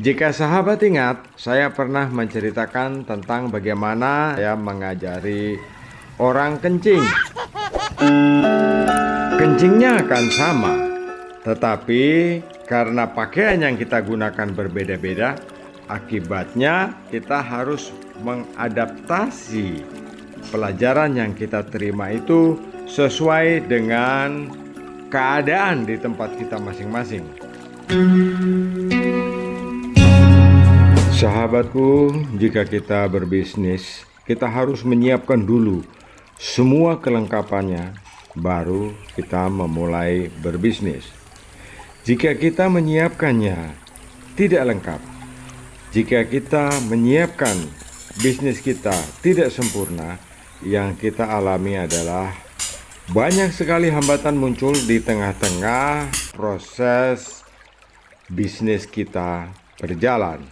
Jika sahabat ingat, saya pernah menceritakan tentang bagaimana saya mengajari orang kencing. Kencingnya akan sama, tetapi karena pakaian yang kita gunakan berbeda-beda, akibatnya kita harus mengadaptasi pelajaran yang kita terima itu sesuai dengan keadaan di tempat kita masing-masing. Sahabatku, jika kita berbisnis, kita harus menyiapkan dulu semua kelengkapannya, baru kita memulai berbisnis. Jika kita menyiapkannya tidak lengkap, jika kita menyiapkan bisnis kita tidak sempurna, yang kita alami adalah banyak sekali hambatan muncul di tengah-tengah proses bisnis kita berjalan.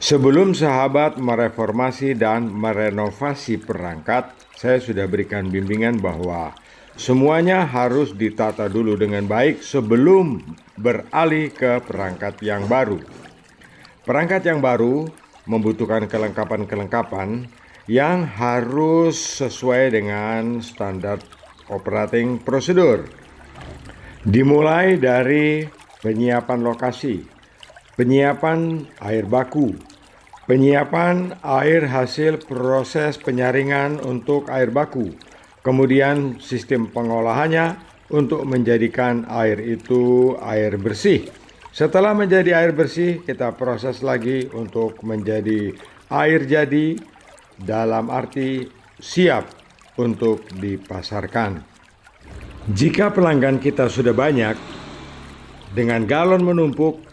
Sebelum sahabat mereformasi dan merenovasi perangkat, saya sudah berikan bimbingan bahwa semuanya harus ditata dulu dengan baik sebelum beralih ke perangkat yang baru. Perangkat yang baru membutuhkan kelengkapan-kelengkapan yang harus sesuai dengan standar operating procedure. Dimulai dari penyiapan lokasi, penyiapan air baku, penyiapan air hasil proses penyaringan untuk air baku, kemudian sistem pengolahannya untuk menjadikan air itu air bersih. Setelah menjadi air bersih, kita proses lagi untuk menjadi air jadi, dalam arti siap untuk dipasarkan. Jika pelanggan kita sudah banyak, dengan galon menumpuk,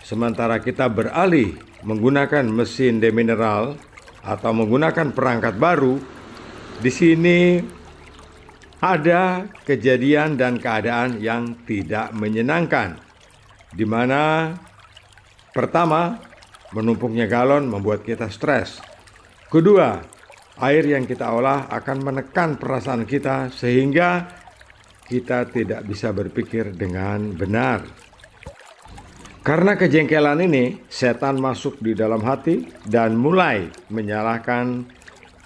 sementara kita beralih menggunakan mesin demineral atau menggunakan perangkat baru, di sini ada kejadian dan keadaan yang tidak menyenangkan, di mana pertama, menumpuknya galon membuat kita stres. Kedua, air yang kita olah akan menekan perasaan kita sehingga kita tidak bisa berpikir dengan benar. Karena kejengkelan ini, setan masuk di dalam hati dan mulai menyalahkan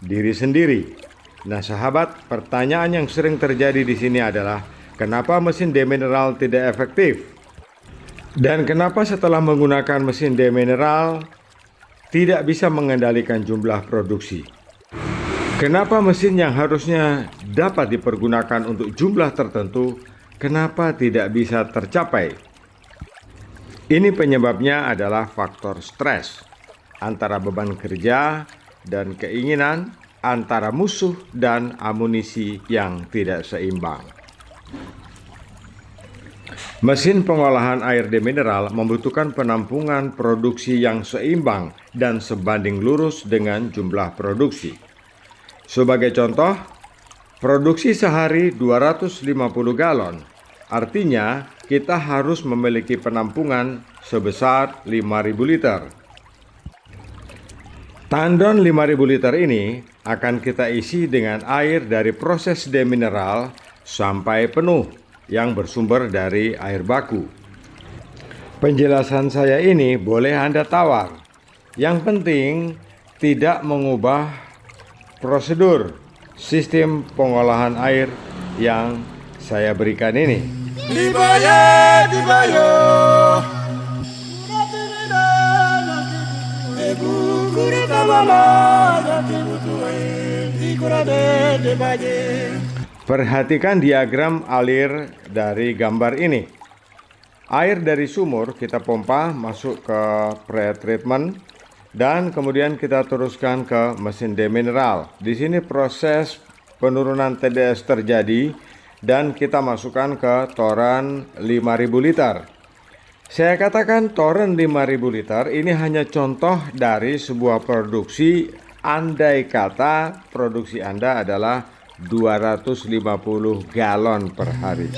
diri sendiri. Nah, sahabat, pertanyaan yang sering terjadi di sini adalah, kenapa mesin demineral tidak efektif? Dan kenapa setelah menggunakan mesin demineral tidak bisa mengendalikan jumlah produksi? Kenapa mesin yang harusnya dapat dipergunakan untuk jumlah tertentu, kenapa tidak bisa tercapai? Ini penyebabnya adalah faktor stres, antara beban kerja dan keinginan, antara musuh dan amunisi yang tidak seimbang. Mesin pengolahan air demineral membutuhkan penampungan produksi yang seimbang dan sebanding lurus dengan jumlah produksi. Sebagai contoh, produksi sehari 250 galon. Artinya, kita harus memiliki penampungan sebesar 5.000 liter. Tandon 5.000 liter ini akan kita isi dengan air dari proses demineral sampai penuh yang bersumber dari air baku. Penjelasan saya ini boleh Anda tawar. Yang penting tidak mengubah prosedur sistem pengolahan air yang saya berikan ini. Perhatikan diagram alir dari gambar ini. Air dari sumur kita pompa masuk ke pretreatment dan kemudian kita teruskan ke mesin demineral. Di sini proses penurunan TDS terjadi dan kita masukkan ke toren 5.000 liter. Saya katakan toren 5.000 liter ini hanya contoh dari sebuah produksi, andai kata produksi Anda adalah 250 galon per hari.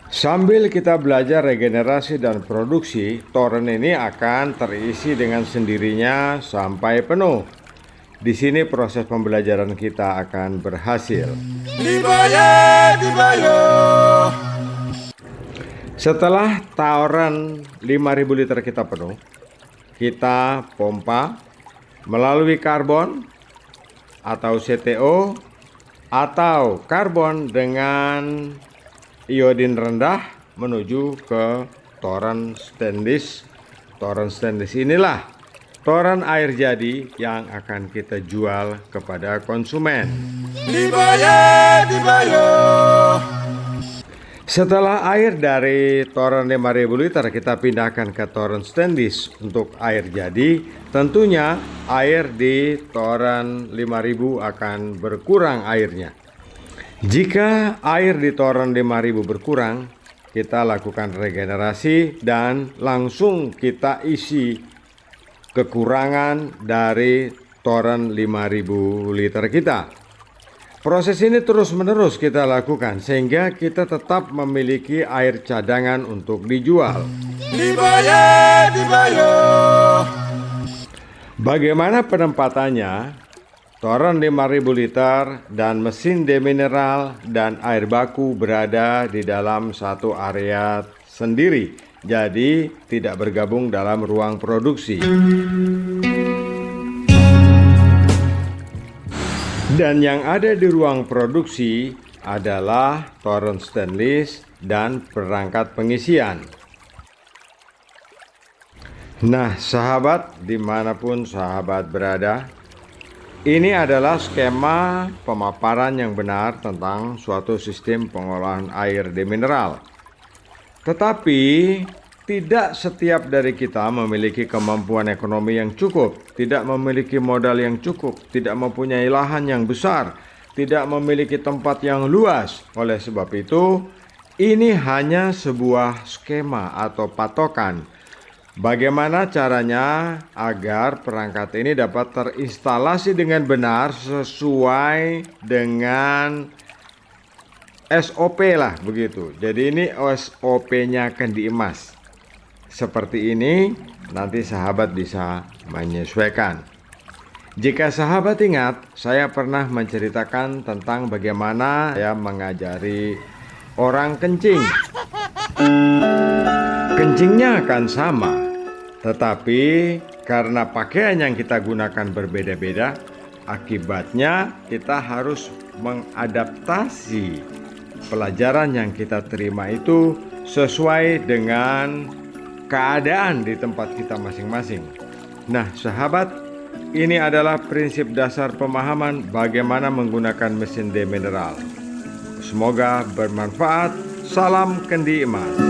Sambil kita belajar regenerasi dan produksi, toren ini akan terisi dengan sendirinya sampai penuh. Di sini proses pembelajaran kita akan berhasil. Setelah toren 5.000 liter kita penuh, kita pompa melalui karbon atau CTO atau karbon dengan iodin rendah menuju ke toren stainless. Toren stainless inilah toren air jadi yang akan kita jual kepada konsumen. Setelah air dari toren 5.000 liter kita pindahkan ke toren stainless untuk air jadi, tentunya air di toren 5.000 akan berkurang airnya. Jika air di toren 5.000 berkurang, kita lakukan regenerasi dan langsung kita isi kekurangan dari toren 5.000 liter kita. Proses ini terus-menerus kita lakukan sehingga kita tetap memiliki air cadangan untuk dijual. Bagaimana penempatannya? Toren 5.000 liter dan mesin demineral dan air baku berada di dalam satu area sendiri, jadi tidak bergabung dalam ruang produksi. Dan yang ada di ruang produksi adalah toren stainless dan perangkat pengisian. Nah, sahabat, dimanapun sahabat berada, ini adalah skema pemaparan yang benar tentang suatu sistem pengolahan air demineral. Tetapi tidak setiap dari kita memiliki kemampuan ekonomi yang cukup, tidak memiliki modal yang cukup, tidak mempunyai lahan yang besar, tidak memiliki tempat yang luas. Oleh sebab itu, ini hanya sebuah skema atau patokan. Bagaimana caranya agar perangkat ini dapat terinstalasi dengan benar sesuai dengan SOP lah begitu. Jadi ini SOP-nya akan diemas. Seperti ini, nanti sahabat bisa menyesuaikan. Jika sahabat ingat, saya pernah menceritakan tentang bagaimana saya mengajari orang kencing. Kencingnya akan sama, tetapi karena pakaian yang kita gunakan berbeda-beda, akibatnya kita harus mengadaptasi pelajaran yang kita terima itu sesuai dengan keadaan di tempat kita masing-masing. Nah, sahabat, ini adalah prinsip dasar pemahaman bagaimana menggunakan mesin demineral. Semoga bermanfaat. Salam Kendi Emas.